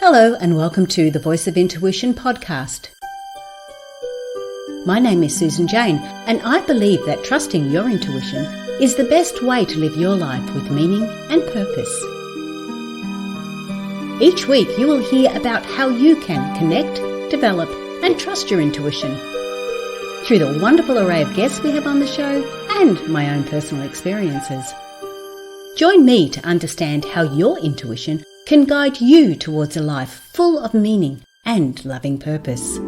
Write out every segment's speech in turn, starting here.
Hello and welcome to the Voice of Intuition podcast. My name is Susan Jane and I believe that trusting your intuition is the best way to live your life with meaning and purpose. Each week you will hear about how you can connect, develop and trust your intuition through the wonderful array of guests we have on the show and my own personal experiences. Join me to understand how your intuition can guide you towards a life full of meaning and loving purpose.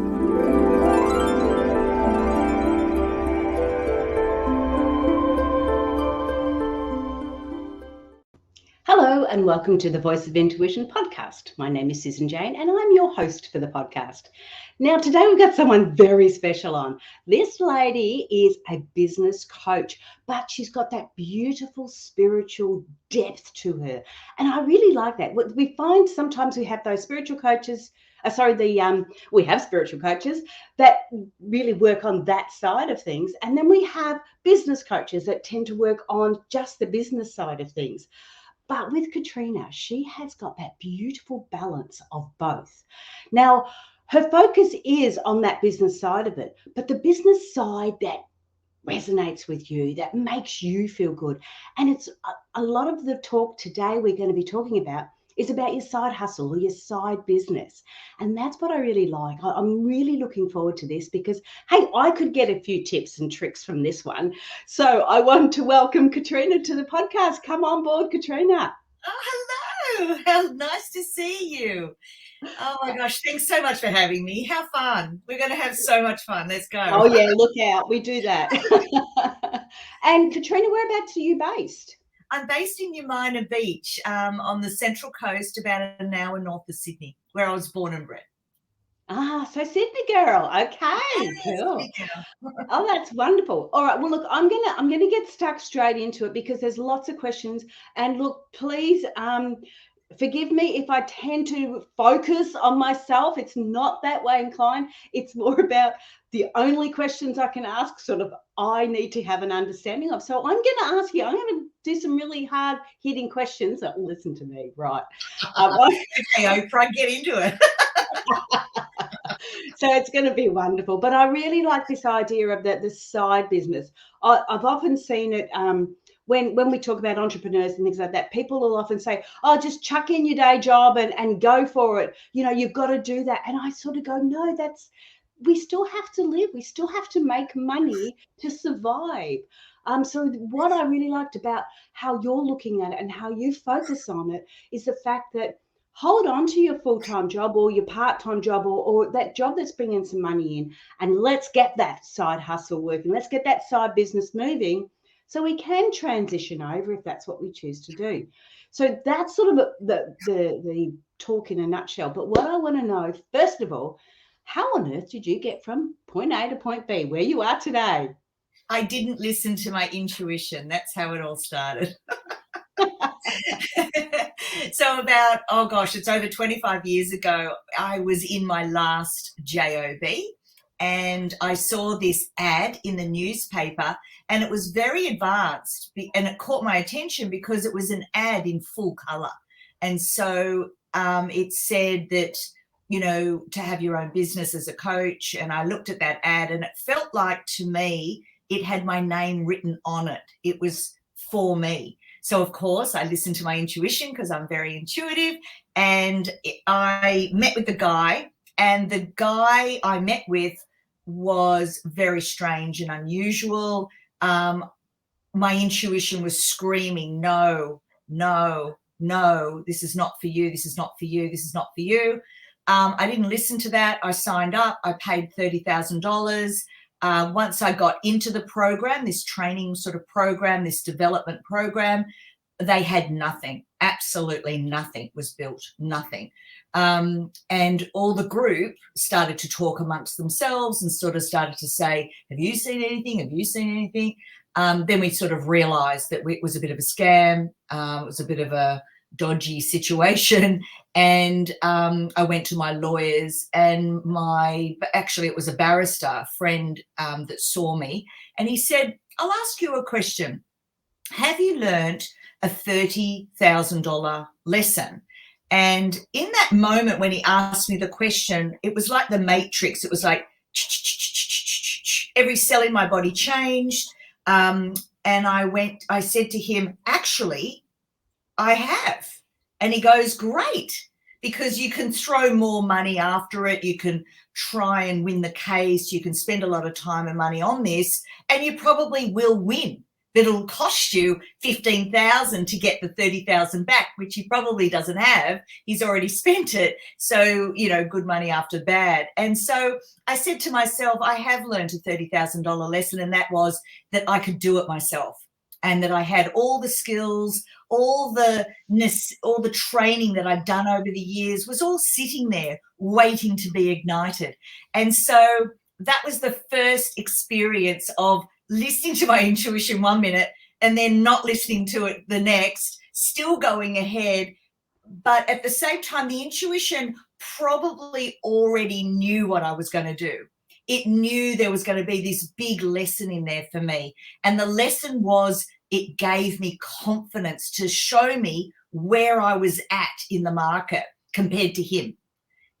Hello and welcome to the Voice of Intuition podcast. My name is Susan Jane and I'm your host for the podcast. Now today we've got someone very special on. This lady is a business coach, but she's got that beautiful spiritual depth to her. And I really like that. We find sometimes we have those spiritual coaches, we have spiritual coaches that really work on that side of things. And then we have business coaches that tend to work on just the business side of things. But with Katrena, she has got that beautiful balance of both. Now, her focus is on that business side of it, but the business side that resonates with you, that makes you feel good. And it's a lot of the talk today we're going to be talking about is about your side hustle or your side business. And that's what I really like. I'm really looking forward to this because, hey, I could get a few tips and tricks from this one. So I want to welcome Katrena to the podcast. Come on board, Katrena. Oh, hello. How nice to see you. Oh, my gosh. Thanks so much for having me. How fun. We're going to have so much fun. Let's go. Oh, yeah. Look out. We do that. And Katrena, whereabouts are you based? I'm based in Umina Beach on the Central Coast, about an hour north of Sydney, where I was born and bred. Ah, so Sydney girl. Okay, Yes, cool. Sydney girl. Oh, that's wonderful. All right. Well, look, I'm gonna get stuck straight into it because there's lots of questions. And look, please forgive me if I tend to focus on myself. It's not that way inclined. It's more about the only questions I can ask, sort of I need to have an understanding of. So I'm going to ask you, I'm going to do some really hard hitting questions. Oh, listen to me, right? Okay, Oprah, get into it. So it's going to be wonderful. But I really like this idea of the side business. I've often seen it when we talk about entrepreneurs and things like that. People will often say, oh, just chuck in your day job and go for it. You know, you've got to do that. And I sort of go, no, we still have to live. We still have to make money to survive. So what I really liked about how you're looking at it and how you focus on it is the fact that hold on to your full-time job or your part-time job or that job that's bringing some money in, and let's get that side hustle working. Let's get that side business moving so we can transition over if that's what we choose to do. So that's sort of the talk in a nutshell. But what I want to know, first of all, how on earth did you get from point A to point B, where you are today? I didn't listen to my intuition. That's how it all started. So about, it's over 25 years ago, I was in my last job and I saw this ad in the newspaper and it was very advanced and it caught my attention because it was an ad in full color. And so it said that, you know, to have your own business as a coach. And I looked at that ad and it felt like, to me, it had my name written on it. It was for me. So, of course, I listened to my intuition because I'm very intuitive, and I met with the guy, and the guy I met with was very strange and unusual. My intuition was screaming, no, no, no, this is not for you, this is not for you, this is not for you. I didn't listen to that. I signed up. I paid $30,000. Once I got into the program, this training sort of program, this development program, they had nothing, absolutely nothing was built, nothing. And all the group started to talk amongst themselves and sort of started to say, have you seen anything? Have you seen anything? Then we sort of realized that it was a bit of a scam. It was a bit of a dodgy situation. And I went to my lawyers and it was a barrister friend that saw me, and he said, I'll ask you a question. Have you learned a $30,000 lesson? And in that moment when he asked me the question, it was like the Matrix. It was like every cell in my body changed. And I said to him, actually, I have. And he goes, great, because you can throw more money after it. You can try and win the case. You can spend a lot of time and money on this, and you probably will win. But it'll cost you $15,000 to get the $30,000 back, which he probably doesn't have. He's already spent it. So, good money after bad. And so I said to myself, I have learned a $30,000 lesson, and that was that I could do it myself, and that I had all the skills, all the training that I'd done over the years was all sitting there waiting to be ignited. And so that was the first experience of listening to my intuition one minute and then not listening to it the next, still going ahead. But at the same time, the intuition probably already knew what I was going to do. It knew there was going to be this big lesson in there for me. And the lesson was, it gave me confidence to show me where I was at in the market compared to him.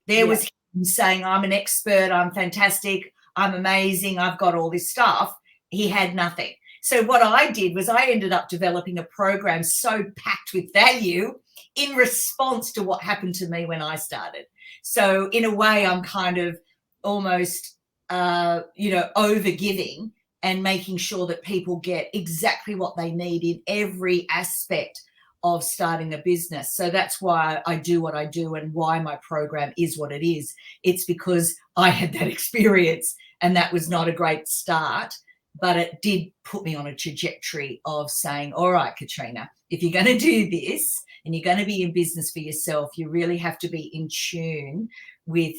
There was him saying, I'm an expert, I'm fantastic, I'm amazing, I've got all this stuff. He had nothing. So what I did was I ended up developing a program so packed with value in response to what happened to me when I started. So in a way, I'm kind of almost, over-giving and making sure that people get exactly what they need in every aspect of starting a business. So that's why I do what I do and why my program is what it is. It's because I had that experience, and that was not a great start, but it did put me on a trajectory of saying, all right, Katrena, if you're going to do this and you're going to be in business for yourself, you really have to be in tune with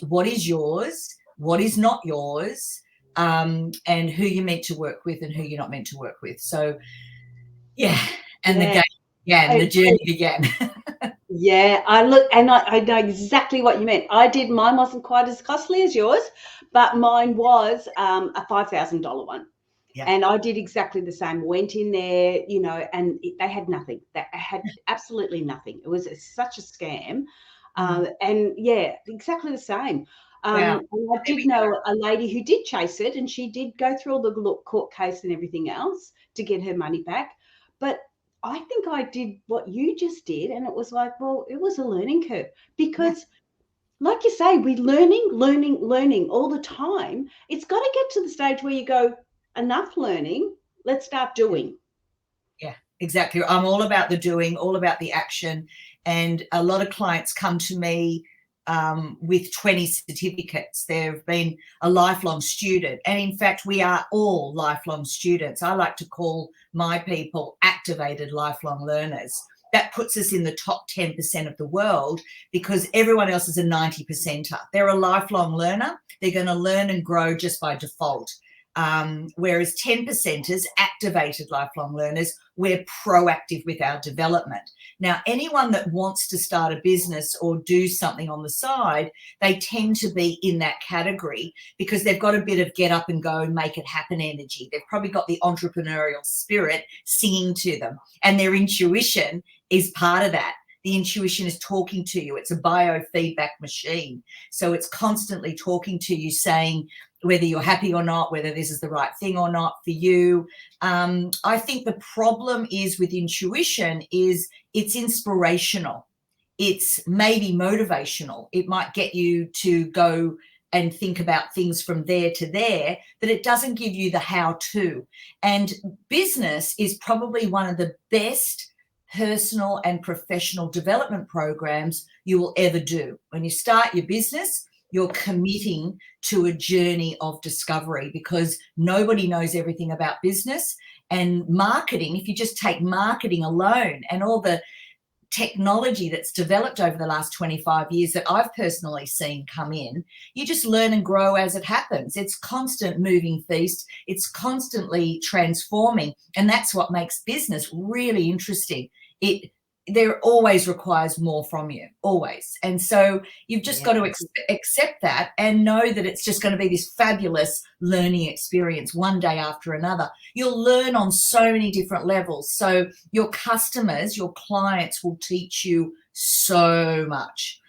what is yours, what is not yours, and who you're meant to work with and who you're not meant to work with. So, the game began, the journey began. I know exactly what you meant. Mine wasn't quite as costly as yours, but mine was a $5,000 one. Yeah. And I did exactly the same. Went in there, and they had nothing. They had absolutely nothing. It was such a scam. And exactly the same. And I did know a lady who did chase it, and she did go through all the court case and everything else to get her money back. But I think I did what you just did, and it was like, well, it was a learning curve because, like you say, we're learning all the time. It's got to get to the stage where you go, enough learning, let's start doing. Yeah, exactly. I'm all about the doing, all about the action. And a lot of clients come to me with 20 certificates. They've been a lifelong student. And in fact, we are all lifelong students. I like to call my people activated lifelong learners. That puts us in the top 10% of the world because everyone else is a 90%er. They're a lifelong learner. They're going to learn and grow just by default. Whereas 10%ers, activated lifelong learners, we're proactive with our development. Now, anyone that wants to start a business or do something on the side, they tend to be in that category because they've got a bit of get up and go, make it happen energy. They've probably got the entrepreneurial spirit singing to them, and their intuition is part of that. The intuition is talking to you. It's a biofeedback machine. So it's constantly talking to you, saying whether you're happy or not, whether this is the right thing or not for you. I think the problem is with intuition is it's inspirational. It's maybe motivational. It might get you to go and think about things from there to there, but it doesn't give you the how-to. And business is probably one of the best personal and professional development programs you will ever do. When you start your business, you're committing to a journey of discovery because nobody knows everything about business. And marketing, if you just take marketing alone and all the technology that's developed over the last 25 years that I've personally seen come in, you just learn and grow as it happens. It's constant moving feast. It's constantly transforming. And that's what makes business really interesting. there always requires more from you, always. And so you've just got to accept that and know that it's just going to be this fabulous learning experience one day after another. You'll learn on so many different levels. So your customers, your clients will teach you so much.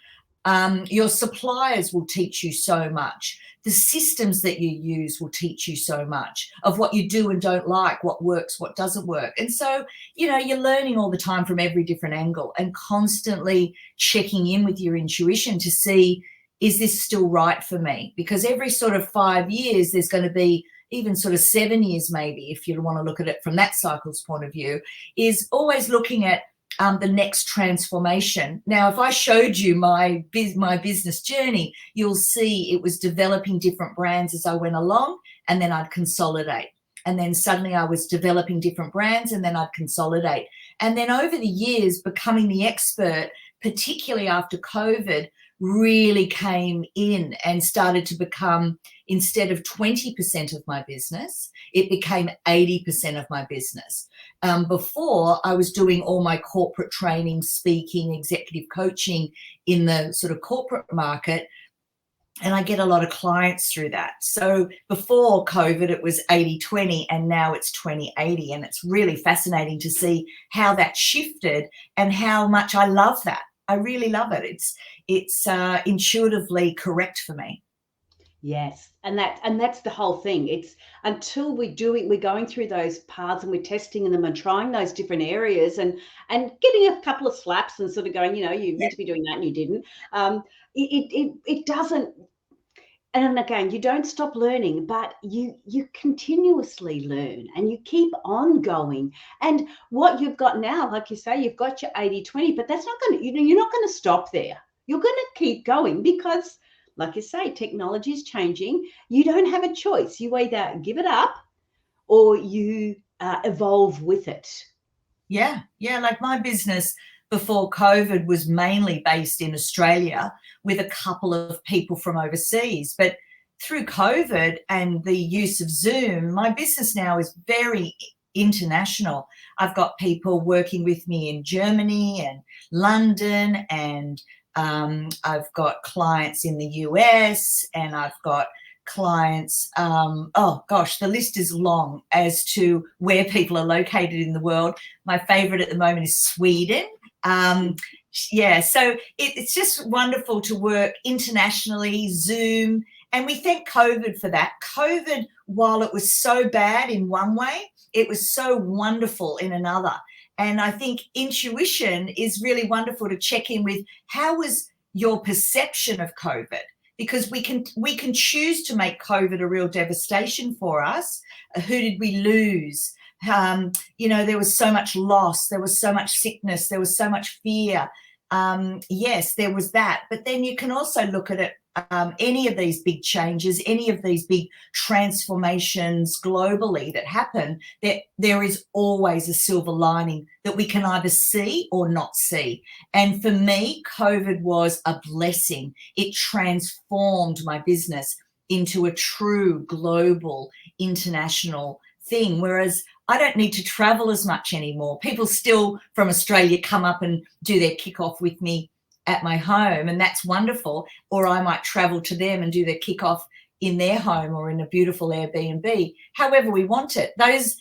Your suppliers will teach you so much. The systems that you use will teach you so much of what you do and don't like, what works, what doesn't work. And so, you're learning all the time from every different angle and constantly checking in with your intuition to see, is this still right for me? Because every sort of 5 years, there's going to be even sort of 7 years, maybe, if you want to look at it from that cycle's point of view, is always looking at the next transformation. Now, if I showed you my business journey, you'll see it was developing different brands as I went along, and then I'd consolidate. And then suddenly I was developing different brands, and then I'd consolidate. And then over the years, becoming the expert, particularly after COVID, really came in and started to become, instead of 20% of my business, it became 80% of my business. Before, I was doing all my corporate training, speaking, executive coaching in the sort of corporate market, and I get a lot of clients through that. So before COVID, it was 80-20, and now it's 20-80, and it's really fascinating to see how that shifted and how much I love that. I really love it. It's intuitively correct for me. Yes, and that's the whole thing. It's until we're going through those paths and we're testing them and trying those different areas and getting a couple of slaps and sort of going, you meant to be doing that and you didn't. It doesn't. And again, you don't stop learning, but you continuously learn and you keep on going. And what you've got now, like you say, you've got your 80-20, but that's not going to, you're not going to stop there. You're going to keep going because, like you say, technology is changing. You don't have a choice. You either give it up or you evolve with it. Yeah. Like my business before COVID was mainly based in Australia with a couple of people from overseas. But through COVID and the use of Zoom, my business now is very international. I've got people working with me in Germany and London, and I've got clients in the US, and I've got clients, the list is long as to where people are located in the world. My favorite at the moment is Sweden. So it's just wonderful to work internationally, Zoom, and we thank COVID for that. COVID, while it was so bad in one way, it was so wonderful in another. And I think intuition is really wonderful to check in with. How was your perception of COVID? Because we can choose to make COVID a real devastation for us. Who did we lose? There was so much loss. There was so much sickness. There was so much fear. Yes, there was that. But then you can also look at it, any of these big changes, any of these big transformations globally that happen, there is always a silver lining that we can either see or not see. And for me, COVID was a blessing. It transformed my business into a true global, international thing, whereas I don't need to travel as much anymore. People still from Australia come up and do their kickoff with me at my home, and that's wonderful. Or I might travel to them and do their kickoff in their home or in a beautiful Airbnb, however we want it. Those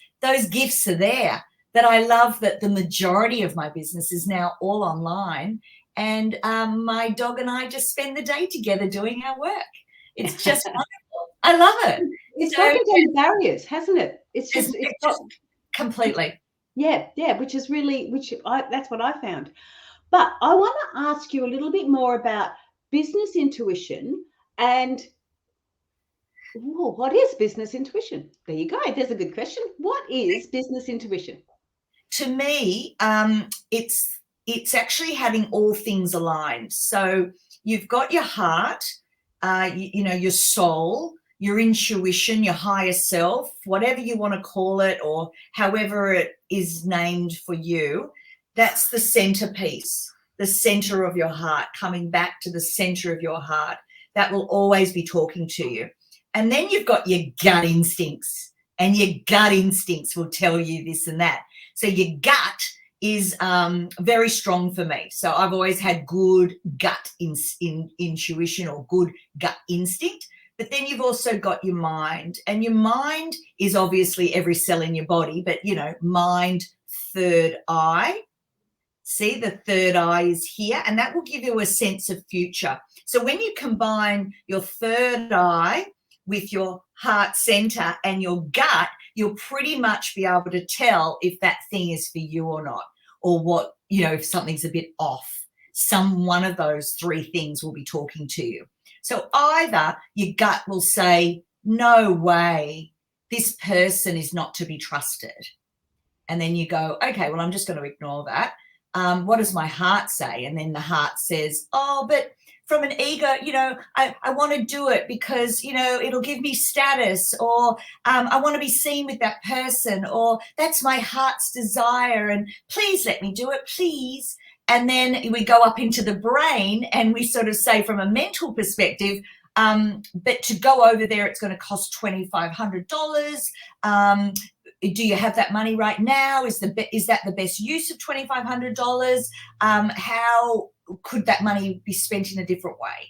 gifts are there. That I love that the majority of my business is now all online, and my dog and I just spend the day together doing our work. It's just wonderful. I love it. It's broken down barriers, hasn't it? It's just completely. Yeah, which is really, that's what I found. But I want to ask you a little bit more about business intuition and what is business intuition? There you go. There's a good question. What is business intuition? To me, it's actually having all things aligned. So you've got your heart, your soul, your intuition, your higher self, whatever you want to call it, or however it is named for you. That's the centerpiece, the center of your heart, coming back to the center of your heart. That will always be talking to you. And then you've got your gut instincts, and your gut instincts will tell you this and that. So your gut is very strong for me. So I've always had good gut intuition or good gut instinct. But then you've also got your mind, and your mind is obviously every cell in your body, but, you know, mind, third eye. See, the third eye is here, and that will give you a sense of future. So when you combine your third eye with your heart center and your gut, you'll pretty much be able to tell if that thing is for you or not, or what, you know, if something's a bit off. One of those three things will be talking to you. So either your gut will say, no way, this person is not to be trusted. And then you go, okay, well, I'm just going to ignore that. What does my heart say? And then the heart says, oh, but from an ego, you know, I want to do it because, you know, it'll give me status, or I want to be seen with that person, or that's my heart's desire, and please let me do it, please. And then we go up into the brain and we sort of say from a mental perspective, but to go over there, it's going to cost $2,500. Do you have that money right now? Is that the best use of $2,500? How could that money be spent in a different way?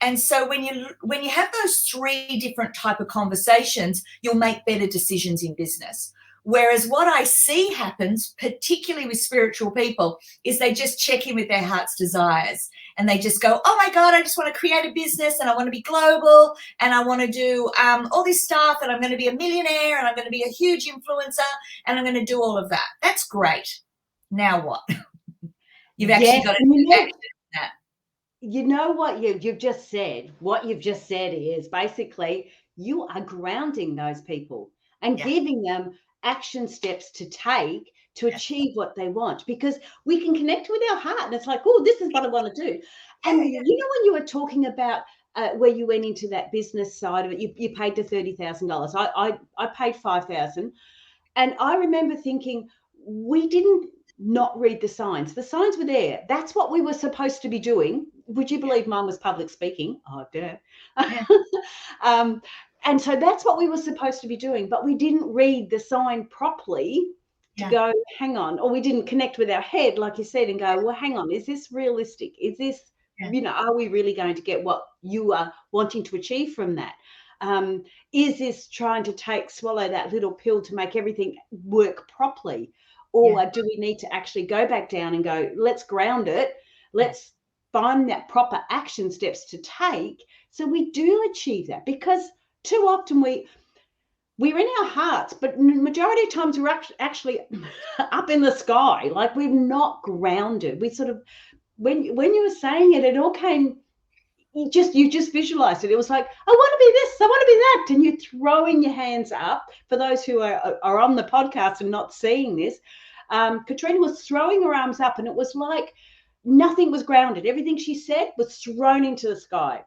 And so when you have those three different type of conversations, you'll make better decisions in business. Whereas what I see happens, particularly with spiritual people, is they just check in with their heart's desires, and they just go, oh my God, I just want to create a business, and I want to be global, and I want to do all this stuff, and I'm going to be a millionaire, and I'm going to be a huge influencer, and I'm going to do all of that. That's great. Now what? You've actually got to do action in that. You know what you've just said? What you've just said is basically you are grounding those people and giving them action steps to take to achieve what they want, because we can connect with our heart and it's like, oh, this is what I want to do. And you know, when you were talking about where you went into that business side of it, you paid the $30,000. I paid $5,000, and I remember thinking, we didn't not read the signs. The signs were there. That's what we were supposed to be doing. Would you believe mine was public speaking? Oh, duh. And so that's what we were supposed to be doing, but we didn't read the sign properly to go, hang on, or we didn't connect with our head, like you said, and go, well, hang on, is this realistic? Is this, you know, are we really going to get what you are wanting to achieve from that? Is this trying to swallow that little pill to make everything work properly? Or do we need to actually go back down and go, let's ground it, let's find that proper action steps to take so we do achieve that? Because too often we're in our hearts, but majority of times we're actually up in the sky, like we're not grounded. We sort of, when you were saying it, it all came, you just visualized it. It was like, I want to be this, I want to be that. And you're throwing your hands up. For those who are on the podcast and not seeing this, Katrena was throwing her arms up, and it was like nothing was grounded. Everything she said was thrown into the sky.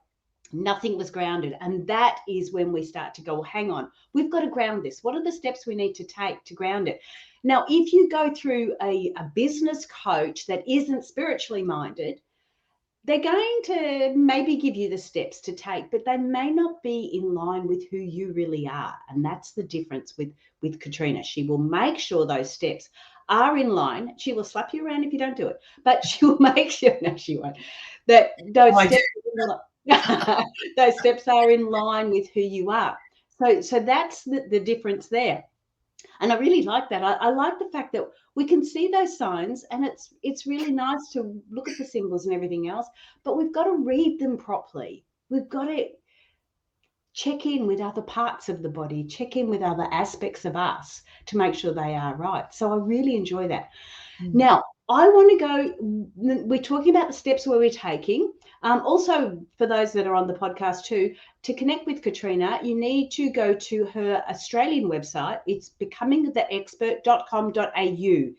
Nothing was grounded. And that is when we start to go, well, hang on, we've got to ground this. What are the steps we need to take to ground it? Now, if you go through a business coach that isn't spiritually minded, they're going to maybe give you the steps to take, but they may not be in line with who you really are. And that's the difference with Katrena. She will make sure those steps are in line. She will slap you around if you don't do it, but she will make sure, no, she won't, that those those steps are in line with who you are. So that's the difference there. And I really like that. I like the fact that we can see those signs, and it's really nice to look at the symbols and everything else, but we've got to read them properly. We've got to check in with other parts of the body, check in with other aspects of us to make sure they are right. So I really enjoy that. Now, I want to go, we're talking about the steps where we're taking. Also, for those that are on the podcast too, to connect with Katrena, you need to go to her Australian website. It's becomingtheexpert.com.au.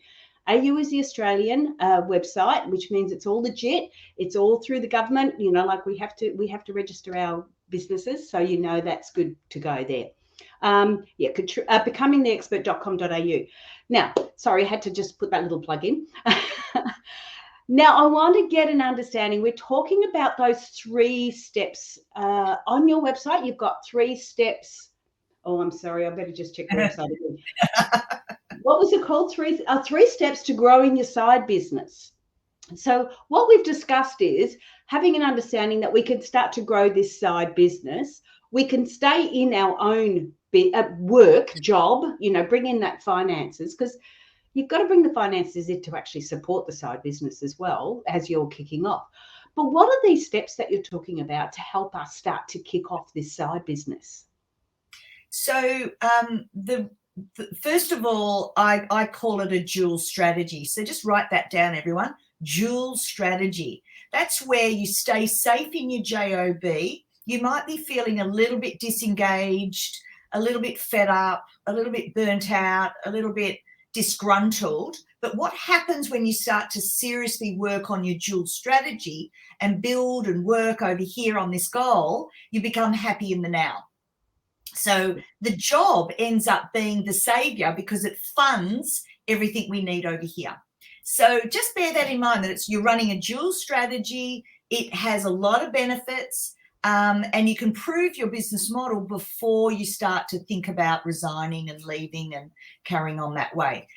AU is the Australian website, which means it's all legit. It's all through the government. You know, like we have to register our businesses, so you know that's good to go there. Becomingtheexpert.com.au. Now, sorry, I had to just put that little plug in. Now, I want to get an understanding. We're talking about those 3 steps. On your website, you've got 3 steps. Oh, I'm sorry. I better just check the website again. What was it called? Three steps to growing your side business. So what we've discussed is having an understanding that we can start to grow this side business. We can stay in our own work job, bring in that finances, because you've got to bring the finances in to actually support the side business as well as you're kicking off. But what are these steps that you're talking about to help us start to kick off this side business? So first of all, I call it a dual strategy. So just write that down, everyone. Dual strategy. That's where you stay safe in your JOB. You might be feeling a little bit disengaged, a little bit fed up, a little bit burnt out, a little bit disgruntled. But what happens when you start to seriously work on your dual strategy and build and work over here on this goal, you become happy in the now. So the job ends up being the savior because it funds everything we need over here. So just bear that in mind, that you're running a dual strategy. It has a lot of benefits, and you can prove your business model before you start to think about resigning and leaving and carrying on that way.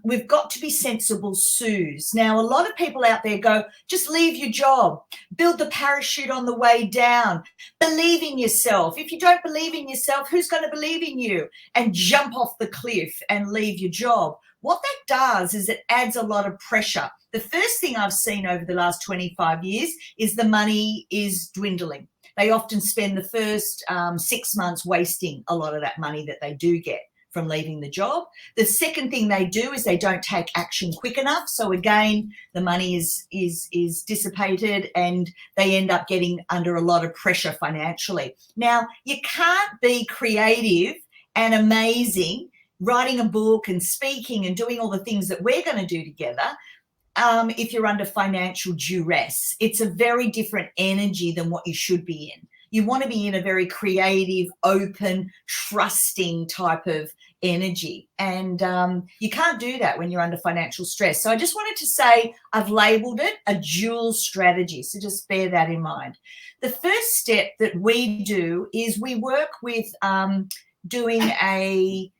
We've got to be sensible Sues. Now, a lot of people out there go, just leave your job, build the parachute on the way down, believe in yourself. If you don't believe in yourself, who's going to believe in you? And jump off the cliff and leave your job. What that does is it adds a lot of pressure. The first thing I've seen over the last 25 years is the money is dwindling. They often spend the first 6 months wasting a lot of that money that they do get from leaving the job. The second thing they do is they don't take action quick enough. So again, the money is dissipated and they end up getting under a lot of pressure financially. Now, you can't be creative and amazing, writing a book and speaking and doing all the things that we're going to do together if you're under financial duress. It's a very different energy than what you should be in. You want to be in a very creative, open, trusting type of energy. And you can't do that when you're under financial stress. So I just wanted to say I've labeled it a dual strategy. So just bear that in mind. The first step that we do is we work with doing a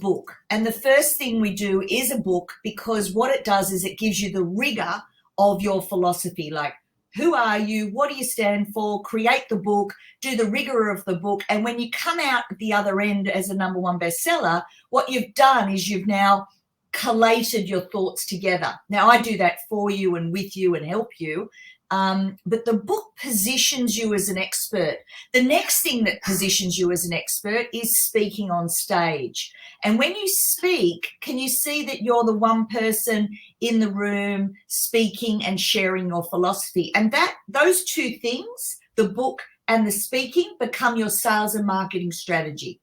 book. And the first thing we do is a book, because what it does is it gives you the rigor of your philosophy, like, who are you? What do you stand for? Create the book, do the rigor of the book. And when you come out at the other end as a #1 bestseller, what you've done is you've now collated your thoughts together. Now, I do that for you and with you and help you. But the book positions you as an expert. The next thing that positions you as an expert is speaking on stage. And when you speak, can you see that you're the one person in the room speaking and sharing your philosophy? And that those two things, the book and the speaking, become your sales and marketing strategy.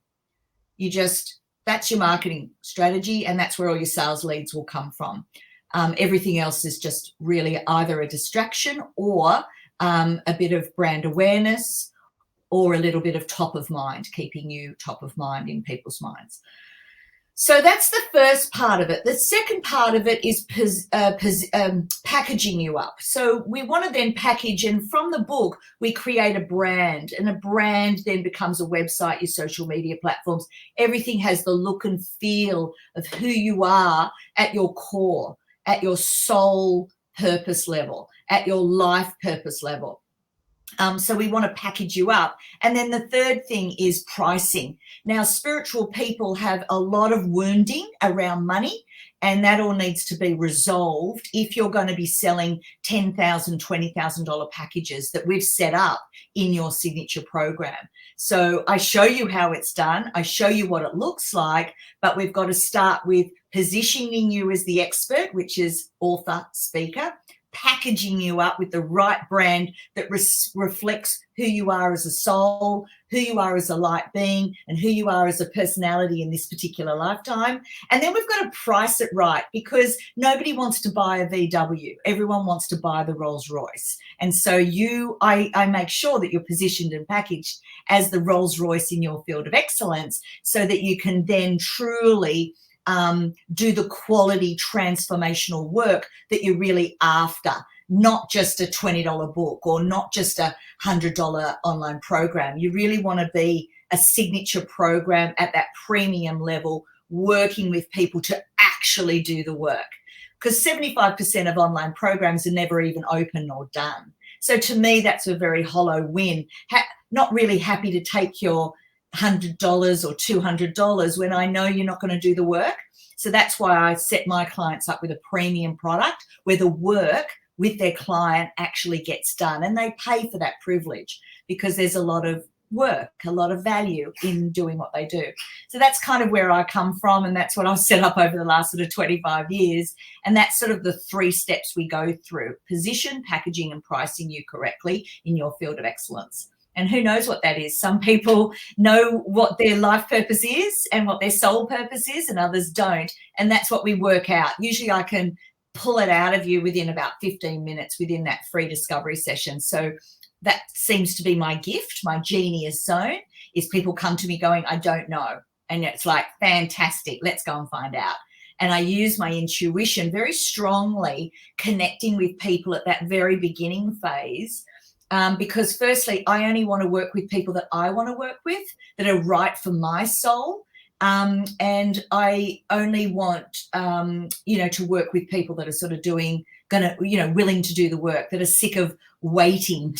That's your marketing strategy, and that's where all your sales leads will come from. Everything else is just really either a distraction or a bit of brand awareness or a little bit of top of mind, keeping you top of mind in people's minds. So that's the first part of it. The second part of it is packaging you up. So we want to then package, and from the book, we create a brand, and a brand then becomes a website, your social media platforms. Everything has the look and feel of who you are at your core, at your soul purpose level, at your life purpose level. So we want to package you up. And then the third thing is pricing. Now, spiritual people have a lot of wounding around money, and that all needs to be resolved if you're going to be selling $10,000, $20,000 packages that we've set up in your signature program. So I show you how it's done. I show you what it looks like, but we've got to start with positioning you as the expert, which is author, speaker, packaging you up with the right brand that reflects who you are as a soul, who you are as a light being, and who you are as a personality in this particular lifetime. And then we've got to price it right, because nobody wants to buy a VW. Everyone wants to buy the Rolls Royce. And so I make sure that you're positioned and packaged as the Rolls Royce in your field of excellence, so that you can then truly do the quality transformational work that you're really after, not just a $20 book or not just a $100 online program. You really want to be a signature program at that premium level working with people to actually do the work. Because 75% of online programs are never even open or done. So to me, that's a very hollow win. Not really happy to take your $100 or $200 when I know you're not going to do the work. So that's why I set my clients up with a premium product where the work with their client actually gets done, and they pay for that privilege because there's a lot of work, a lot of value in doing what they do. So that's kind of where I come from, and that's what I've set up over the last sort of 25 years. And that's sort of the 3 steps we go through: position, packaging, and pricing you correctly in your field of excellence. And who knows what that is? Some people know what their life purpose is and what their soul purpose is, and others don't. And that's what we work out. Usually I can pull it out of you within about 15 minutes within that free discovery session. So that seems to be my gift. My genie is sewn, is people come to me going, I don't know. And it's like, fantastic, let's go and find out. And I use my intuition very strongly, connecting with people at that very beginning phase. Because firstly, I only want to work with people that I want to work with, that are right for my soul. And I only want, to work with people that are sort of willing to do the work, that are sick of waiting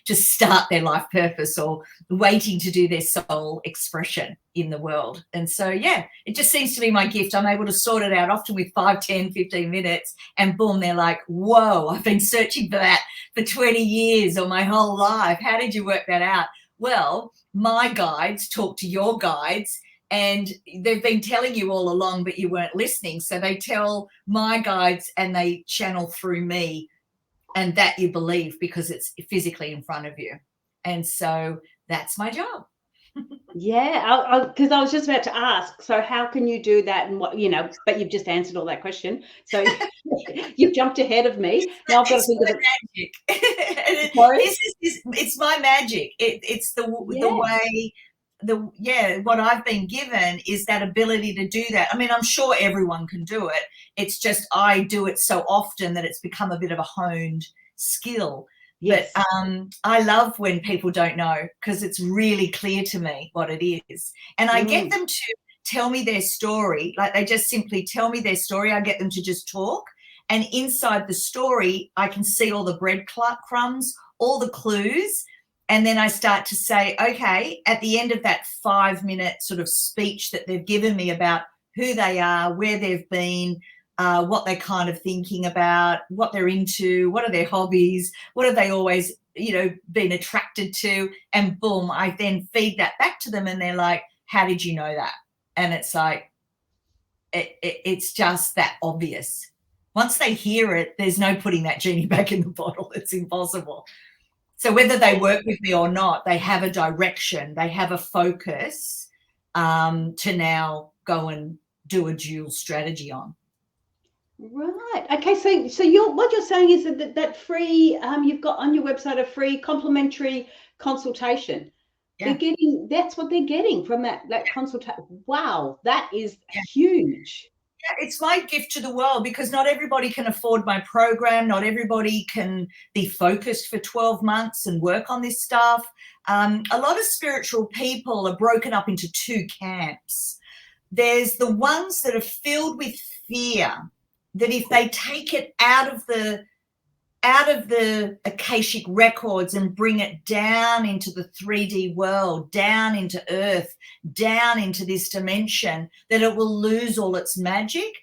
to start their life purpose or waiting to do their soul expression in the world. And so, yeah, it just seems to be my gift. I'm able to sort it out often with 5, 10, 15 minutes, and boom, they're like, whoa, I've been searching for that for 20 years or my whole life. How did you work that out? Well, my guides talk to your guides, and they've been telling you all along, but you weren't listening. So they tell my guides and they channel through me, and that you believe because it's physically in front of you. And so that's my job. Yeah, because I was just about to ask, so how can you do that? And what, but you've just answered all that question. So you've jumped ahead of me. Now I've got to think of it. It's my magic. It's the way. What I've been given is that ability to do that. I mean, I'm sure everyone can do it. It's just I do it so often that it's become a bit of a honed skill. Yes. But I love when people don't know, because it's really clear to me what it is. And I get them to tell me their story. Like, they just simply tell me their story. I get them to just talk. And inside the story, I can see all the breadcrumbs, all the clues. And then I start to say, okay, at the end of that 5-minute sort of speech that they've given me about who they are, where they've been, what they're kind of thinking about, what they're into, what are their hobbies, what have they always, been attracted to, and boom, I then feed that back to them, and they're like, how did you know that? And it's like, it's just that obvious. Once they hear it, there's no putting that genie back in the bottle. It's impossible. So whether they work with me or not, they have a direction, they have a focus to now go and do a dual strategy on. Right. Okay. So what you're saying is that free, you've got on your website a free complimentary consultation. Yeah. That's what they're getting from that consultation. Wow, that is huge. Yeah, it's my gift to the world, because not everybody can afford my program. Not everybody can be focused for 12 months and work on this stuff. A lot of spiritual people are broken up into 2 camps. There's the ones that are filled with fear, that if they take it out of the Akashic records and bring it down into the 3D world, down into Earth, down into this dimension, that it will lose all its magic.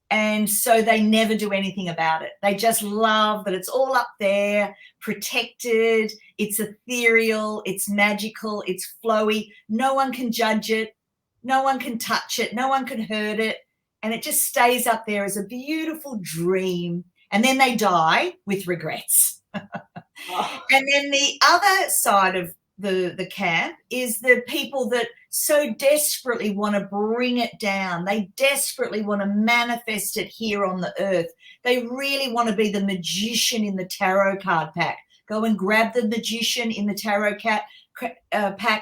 And so they never do anything about it. They just love that it's all up there, protected, it's ethereal, it's magical, it's flowy. No one can judge it. No one can touch it. No one can hurt it. And it just stays up there as a beautiful dream. And then they die with regrets. And then the other side of the camp is the people that so desperately want to bring it down. They desperately want to manifest it here on the earth. They really want to be the magician in the tarot card pack. Go and grab the magician in the tarot pack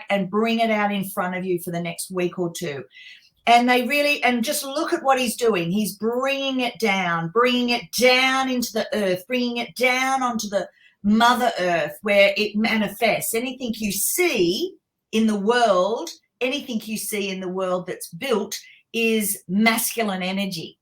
and bring it out in front of you for the next week or 2. And and just look at what he's doing. He's bringing it down into the earth, bringing it down onto the Mother Earth, where it manifests. Anything you see in the world that's built is masculine energy.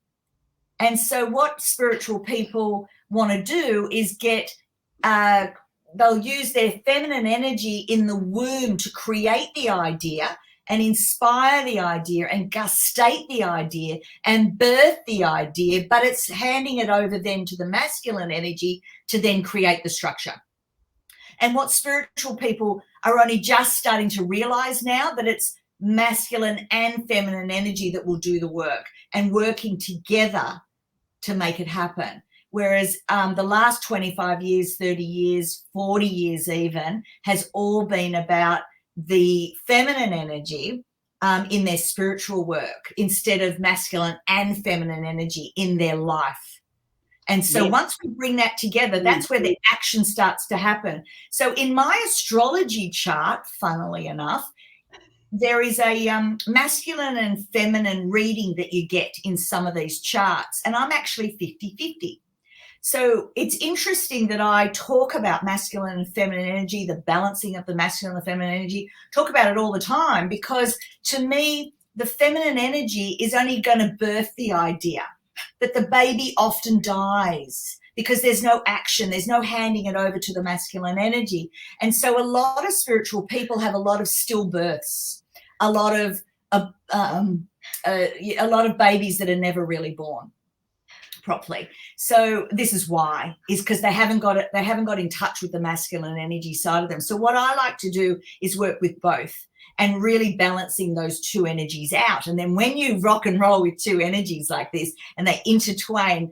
And so what spiritual people want to do is they'll use their feminine energy in the womb to create the idea and inspire the idea and gestate the idea and birth the idea, but it's handing it over then to the masculine energy to then create the structure. And what spiritual people are only just starting to realize now, that it's masculine and feminine energy that will do the work, and working together to make it happen. Whereas the last 25 years, 30 years, 40 years even, has all been about the feminine energy in their spiritual work instead of masculine and feminine energy in their life. And so once we bring that together, that's where the action starts to happen. So in my astrology chart, funnily enough, there is a masculine and feminine reading that you get in some of these charts, and I'm actually 50-50. So it's interesting that I talk about masculine and feminine energy, the balancing of the masculine and feminine energy, talk about it all the time, because to me, the feminine energy is only going to birth the idea, that the baby often dies because there's no action, there's no handing it over to the masculine energy. And so a lot of spiritual people have a lot of stillbirths, a lot of babies that are never really born properly. So this is why, is because they haven't got in touch with the masculine energy side of them. So what I like to do is work with both and really balancing those two energies out. And then when you rock and roll with two energies like this and they intertwine,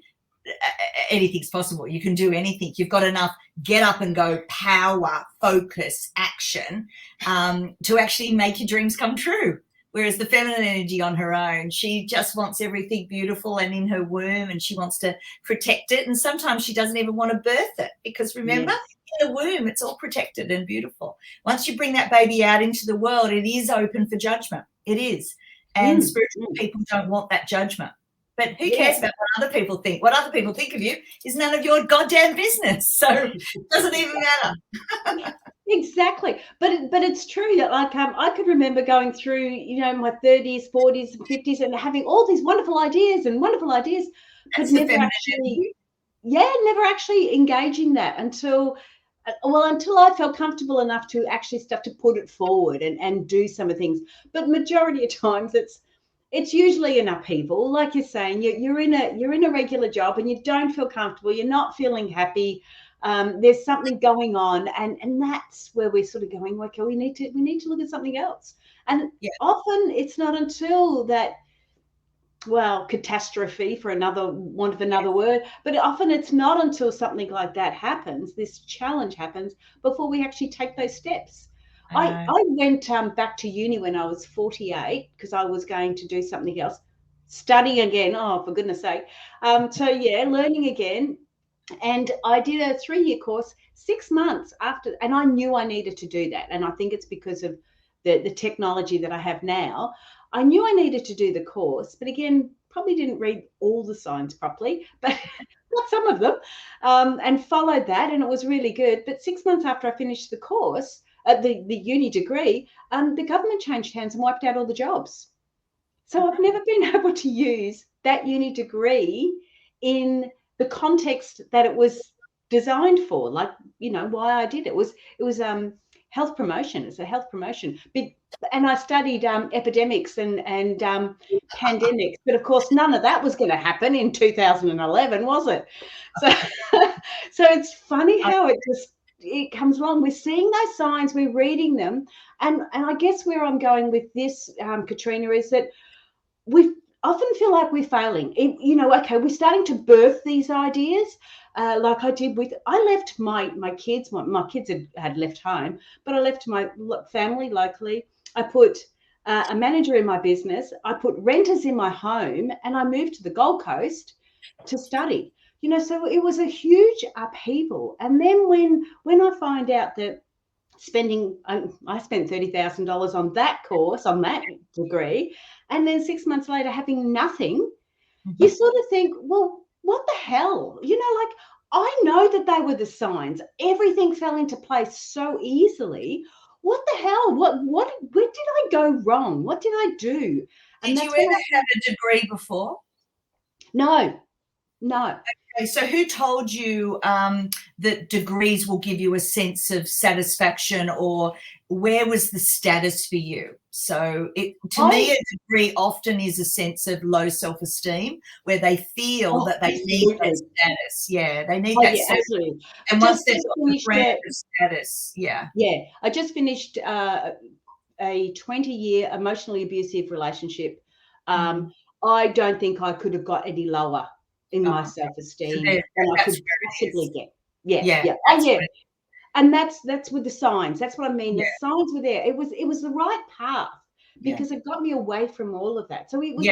anything's possible. You can do anything. You've got enough get up and go power, focus, action to actually make your dreams come true. Whereas the feminine energy on her own, she just wants everything beautiful and in her womb, and she wants to protect it. And sometimes she doesn't even want to birth it, because remember, in the womb, it's all protected and beautiful. Once you bring that baby out into the world, it is open for judgment. It is. And spiritual people don't want that judgment. But who cares about what other people think? What other people think of you is none of your goddamn business. So it doesn't even matter. Exactly. But it's true that, like, I could remember going through, my 30s, 40s, and 50s and having all these wonderful ideas, but never actually engaging that until I felt comfortable enough to actually start to put it forward and do some of the things. But majority of times it's usually an upheaval. Like you're saying, you're in a regular job and you don't feel comfortable, you're not feeling happy. There's something going on, and that's where we're sort of going, okay, we need to look at something else. And often it's not until that, catastrophe, for want of another word, but often it's not until something like that happens, this challenge happens, before we actually take those steps. I went back to uni when I was 48 because I was going to do something else, studying again. Oh, for goodness sake. Learning again. And I did a 3-year course 6 months after, and I knew I needed to do that. And I think it's because of the technology that I have now. I knew I needed to do the course, but again, probably didn't read all the signs properly, but got some of them, and followed that, and it was really good. But 6 months after I finished the course, the uni degree, the government changed hands and wiped out all the jobs. So I've never been able to use that uni degree in the context that it was designed for, like, why I did it. It was health promotion. It's a health promotion. And I studied epidemics and pandemics, but of course none of that was going to happen in 2011, was it? So it's funny how it comes along. We're seeing those signs, we're reading them, and I guess where I'm going with this, Katrena, is that we often feel like we're failing. We're starting to birth these ideas, like I did I left my kids. My kids had left home, but I left my family locally. I put a manager in my business. I put renters in my home, and I moved to the Gold Coast to study. So it was a huge upheaval. And then when I find out that I spent $30,000 on that course, on that degree, and then 6 months later having nothing, you sort of think, well, what the hell? I know that they were the signs. Everything fell into place so easily. What the hell? Where did I go wrong? What did I do? And Did you that's when ever have a degree before? no. Okay, so who told you that degrees will give you a sense of satisfaction, or where was the status for you? So to me, a degree often is a sense of low self-esteem where they feel that they need that status. Yeah, they need that status. Absolutely. And once they've got the brand of status, I just finished a 20-year emotionally abusive relationship. I don't think I could have got any lower in my self-esteem than I could possibly get. Yeah. Oh, yeah. And that's with the signs. That's what I mean. The signs were there. It was the right path because it got me away from all of that. So it was.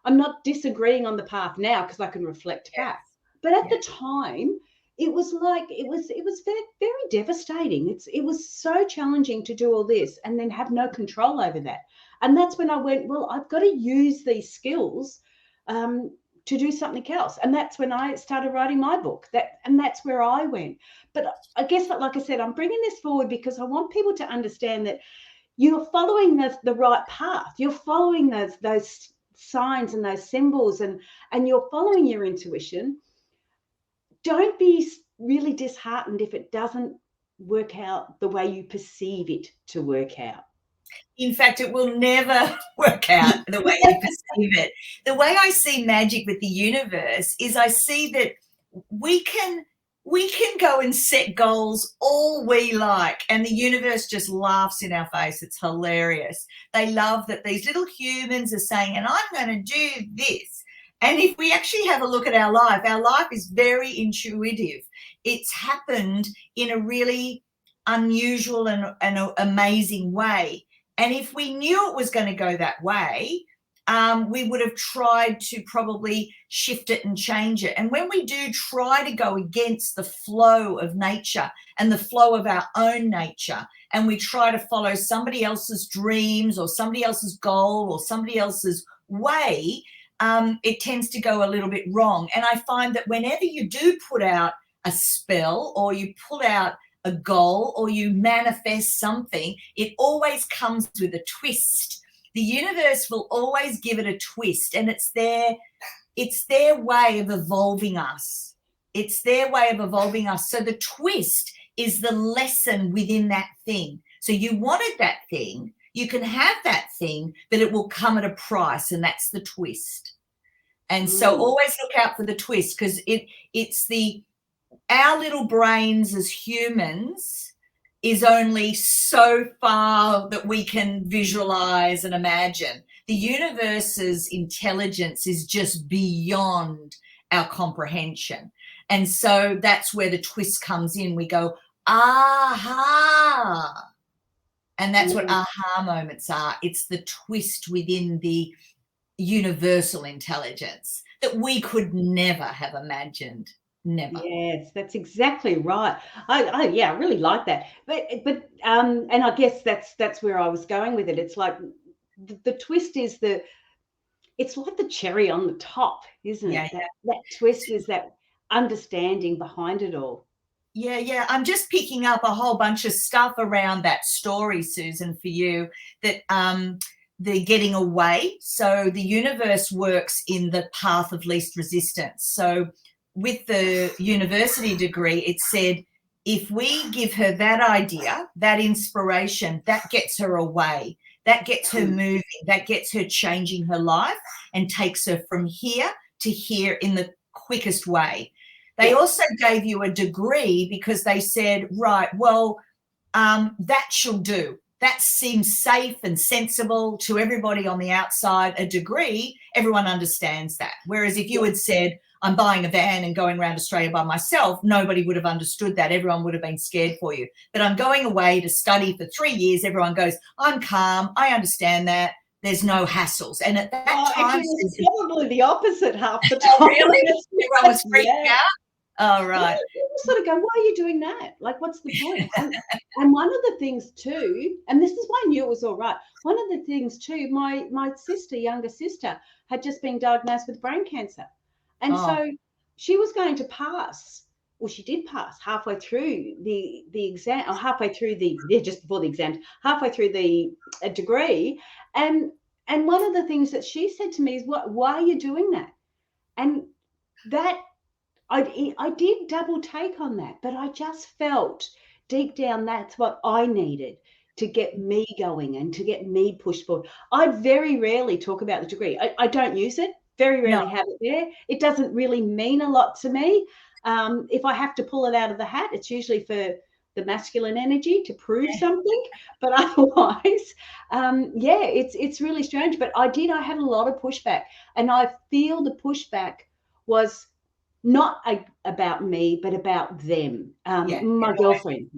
I'm not disagreeing on the path now because I can reflect back. But at the time, it was very, very devastating. It was so challenging to do all this and then have no control over that. And that's when I went, well, I've got to use these skills to do something else. And that's when I started writing my book. And that's where I went. But I guess, like I said, I'm bringing this forward because I want people to understand that you're following the right path. You're following those signs and those symbols, and you're following your intuition. Don't be really disheartened if it doesn't work out the way you perceive it to work out. In fact, it will never work out the way you perceive it. The way I see magic with the universe is I see that we can go and set goals all we like, and the universe just laughs in our face. It's hilarious. They love that these little humans are saying, and I'm going to do this. And if we actually have a look at our life is very intuitive. It's happened in a really unusual and amazing way. And if we knew it was going to go that way, we would have tried to probably shift it and change it. And when we do try to go against the flow of nature and the flow of our own nature, and we try to follow somebody else's dreams or somebody else's goal or somebody else's way, it tends to go a little bit wrong. And I find that whenever you do put out a spell or you pull out a goal or you manifest something, it always comes with a twist. The universe will always give it a twist, and it's their way of evolving us. It's their way of evolving us. So the twist is the lesson within that thing. So you wanted that thing, you can have that thing, but it will come at a price, and that's the twist. And so always look out for the twist, because it's our little brains as humans is only so far that we can visualize and imagine. The universe's intelligence is just beyond our comprehension. And so that's where the twist comes in. We go, aha. And that's what aha moments are. It's the twist within the universal intelligence that we could never have imagined. Never. Yes, that's exactly right. I really like that. But and I guess that's where I was going with it. It's like the twist is it's like the cherry on the top, isn't it? That twist is that understanding behind it all. Yeah. I'm just picking up a whole bunch of stuff around that story, Susan, for you, that the getting away. So the universe works in the path of least resistance. So with the university degree, it said, if we give her that idea, that inspiration, that gets her away, that gets her moving, that gets her changing her life and takes her from here to here in the quickest way. They also gave you a degree because they said, right, well, that shall do. That seems safe and sensible to everybody on the outside. A degree, everyone understands that. Whereas if you had said, I'm buying a van and going around Australia by myself, nobody would have understood that. Everyone would have been scared for you. But I'm going away to study for 3 years. Everyone goes, I'm calm. I understand that. There's no hassles. And at that time, actually, it's probably the opposite half the time. Oh, really? Everyone was freaking out? Oh, right. People sort of go, why are you doing that? Like, what's the point? And one of the things too, and this is why I knew it was all right. One of the things too, my younger sister, had just been diagnosed with brain cancer. And so she was going to pass well, she did pass halfway through the exam, or halfway through just before the exams, halfway through the degree. And one of the things that she said to me is, why are you doing that? And that I did double take on that, but I just felt deep down that's what I needed to get me going and to get me pushed forward. I very rarely talk about the degree. I don't use it, very rarely have it there. It doesn't really mean a lot to me. If I have to pull it out of the hat, it's usually for the masculine energy to prove something. But otherwise, it's really strange. But I had a lot of pushback, and I feel the pushback was not about me, but about them. My girlfriend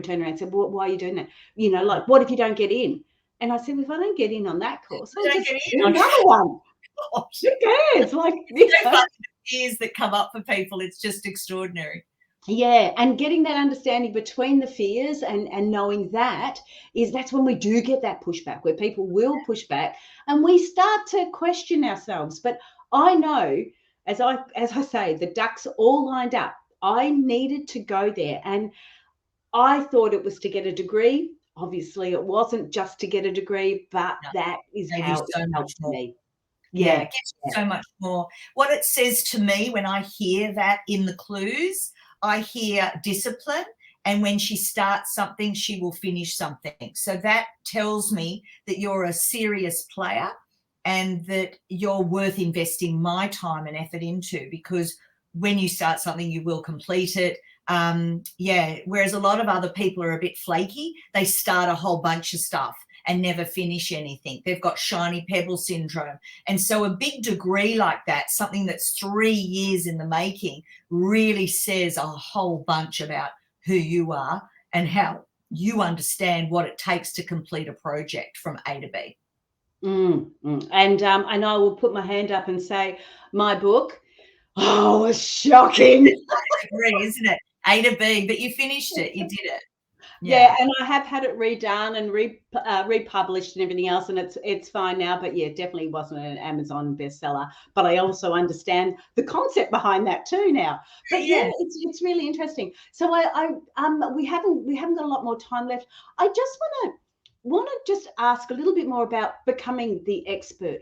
turned around and said, why are you doing that? Like, what if you don't get in? And I said, well, if I don't get in on that course, I'll just do another one. Who cares? Like, the fears that come up for people, it's just extraordinary. Yeah, and getting that understanding between the fears and knowing that's when we do get that pushback, where people will push back and we start to question ourselves. But I know, as I say, the ducks all lined up. I needed to go there, and I thought it was to get a degree. Obviously, it wasn't just to get a degree, but that is how it helped me. Yeah, it gets so much more. What it says to me when I hear that in the clues, I hear discipline, and when she starts something, she will finish something. So that tells me that you're a serious player and that you're worth investing my time and effort into, because when you start something, you will complete it. Whereas a lot of other people are a bit flaky. They start a whole bunch of stuff and never finish anything. They've got shiny pebble syndrome. And so a big degree like that, something that's 3 years in the making, really says a whole bunch about who you are and how you understand what it takes to complete a project from A to B. And I will put my hand up and say, my book, it was shocking. Degree, isn't it? A to B, but you finished it. You did it. Yeah, and I have had it redone and republished and everything else, and it's fine now. But yeah, definitely wasn't an Amazon bestseller. But I also understand the concept behind that too now. But yeah, it's really interesting. So we haven't got a lot more time left. I just want to just ask a little bit more about becoming the expert.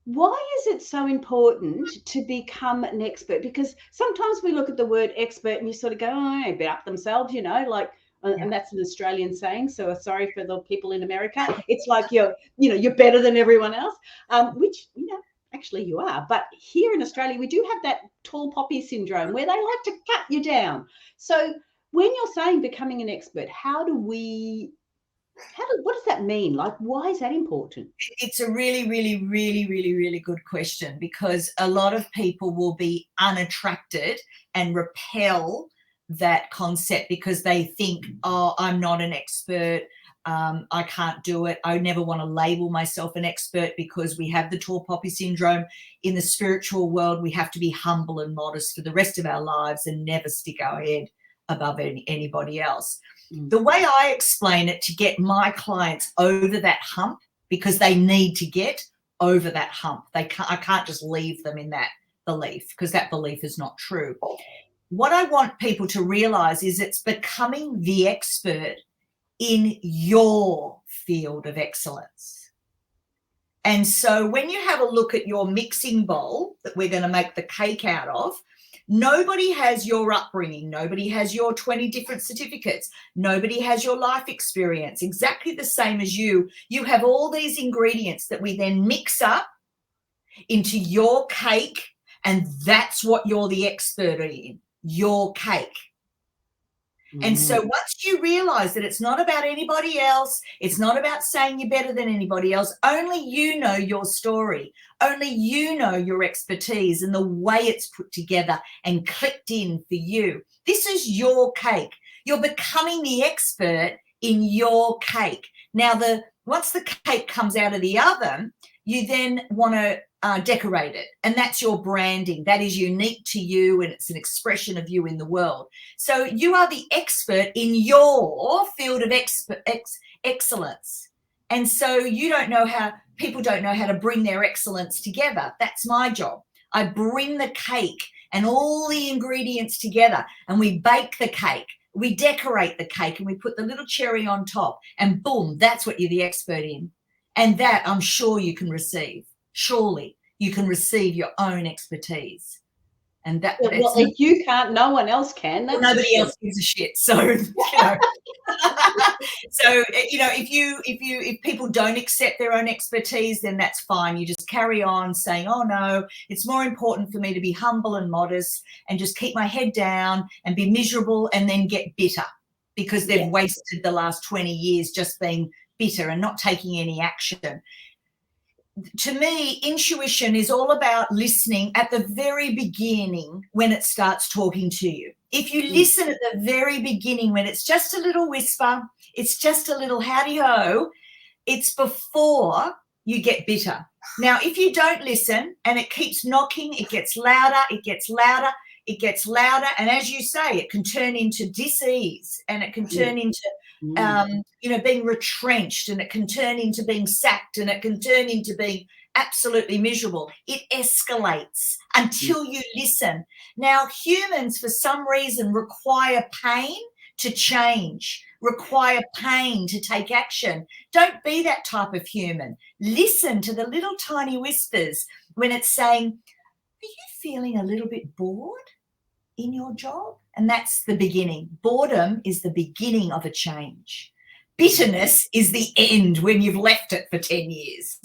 Why is it so important to become an expert? Because sometimes we look at the word expert and you sort of go, oh, bit up themselves, like. And that's an Australian saying, so sorry for the people in America. It's like you're better than everyone else, which actually you are. But here in Australia, we do have that tall poppy syndrome where they like to cut you down. So when you're saying becoming an expert, what does that mean? Like, why is that important? It's a really, really, really, really, really good question, because a lot of people will be unattracted and repel that concept because they think, oh, I'm not an expert. I can't do it. I never want to label myself an expert because we have the tall poppy syndrome. In the spiritual world, we have to be humble and modest for the rest of our lives and never stick our head above anybody else. The way I explain it to get my clients over that hump, because they need to get over that hump. I can't just leave them in that belief, because that belief is not true. What I want people to realize is it's becoming the expert in your field of excellence. And so when you have a look at your mixing bowl that we're going to make the cake out of, nobody has your upbringing. Nobody has your 20 different certificates. Nobody has your life experience. Exactly the same as you. You have all these ingredients that we then mix up into your cake, and that's what you're the expert in, your cake. And so once you realize that it's not about anybody else, it's not about saying you're better than anybody else, only you know your story, only you know your expertise and the way it's put together and clicked in for you. This is your cake. You're becoming the expert in your cake. Now, once the cake comes out of the oven, you then want to decorate it, and that's your branding. That is unique to you, and it's an expression of you in the world. So you are the expert in your field of excellence, and so people don't know how to bring their excellence together. That's my job. I bring the cake and all the ingredients together, and we bake the cake, we decorate the cake, and we put the little cherry on top, and boom, that's what you're the expert in. And that I'm sure you can receive. Surely you can receive your own expertise. And that, well, if you can't, no one else can. well, nobody else gives a shit. So, so if people don't accept their own expertise, then that's fine. You just carry on saying, oh no, it's more important for me to be humble and modest and just keep my head down and be miserable, and then get bitter because they've wasted the last 20 years just being bitter and not taking any action. To me, intuition is all about listening at the very beginning when it starts talking to you. If you listen at the very beginning when it's just a little whisper, it's just a little howdy-ho, it's before you get bitter. Now, if you don't listen and it keeps knocking, it gets louder, it gets louder, it gets louder. And as you say, it can turn into dis-ease, and it can turn into being retrenched, and it can turn into being sacked, and it can turn into being absolutely miserable. It escalates until you listen. Now, humans, for some reason, require pain to change, require pain to take action. Don't be that type of human. Listen to the little tiny whispers when it's saying, are you feeling a little bit bored in your job? And that's the beginning. Boredom is the beginning of a change. Bitterness is the end when you've left it for 10 years.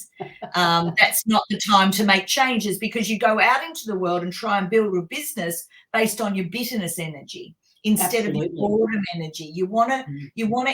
That's not the time to make changes, because you go out into the world and try and build a business based on your bitterness energy instead of your boredom energy. You want to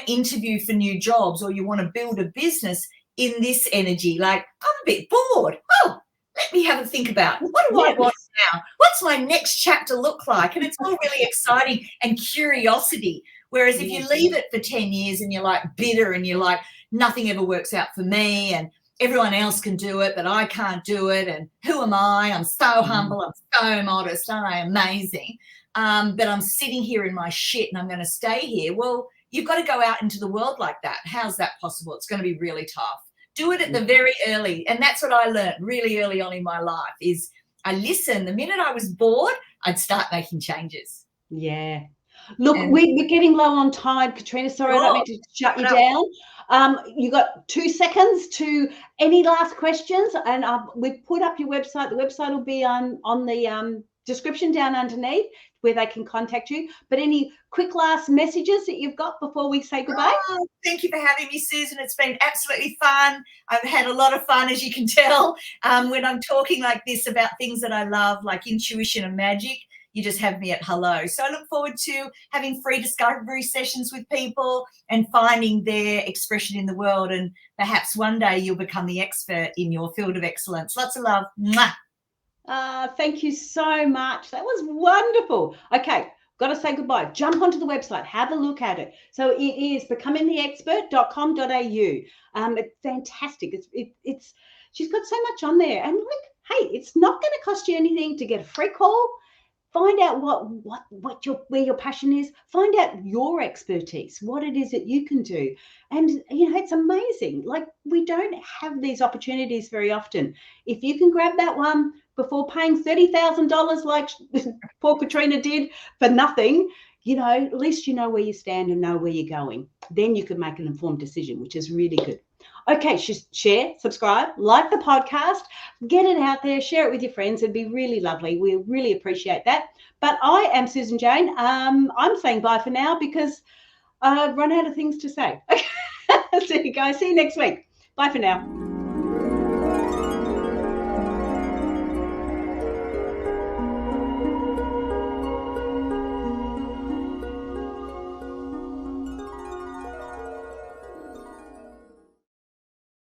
interview for new jobs, or you want to build a business in this energy. Like, I'm a bit bored. Oh, let me have a think about what do I want now? What's my next chapter look like? And it's all really exciting and curiosity. Whereas if you leave it for 10 years and you're like bitter and you're like, nothing ever works out for me and everyone else can do it, but I can't do it. And who am I? I'm so humble. I'm so modest. Aren't I amazing? But I'm sitting here in my shit and I'm going to stay here. Well, you've got to go out into the world like that. How's that possible? It's going to be really tough. Do it at the very early. And that's what I learned really early on in my life is I listened. The minute I was bored, I'd start making changes. Yeah. Look, we're getting low on time, Katrena. Sorry, I don't mean to shut you down. You got 2 seconds to any last questions, and we've put up your website. The website will be on the description down underneath where they can contact you. But any quick last messages that you've got before we say goodbye? Oh, thank you for having me, Susan. It's been absolutely fun. I've had a lot of fun, as you can tell, when I'm talking like this about things that I love, like intuition and magic. You just have me at hello. So I look forward to having free discovery sessions with people and finding their expression in the world. And perhaps one day you'll become the expert in your field of excellence. Lots of love. Mwah. Thank you so much. That was wonderful. Okay, got to say goodbye. Jump onto the website. Have a look at it. So it is becomingtheexpert.com.au. It's fantastic. It's she's got so much on there. And look, hey, it's not going to cost you anything to get a free call. Find out where your passion is. Find out your expertise, what it is that you can do. And, it's amazing. Like, we don't have these opportunities very often. If you can grab that one before paying $30,000 like poor Katrena did for nothing, at least you know where you stand and know where you're going. Then you can make an informed decision, which is really good. Okay, share, subscribe, like the podcast, get it out there, share it with your friends. It'd be really lovely. We really appreciate that. But I am Susan Jane. I'm saying bye for now because I've run out of things to say. Okay. See you guys. See you next week. Bye for now.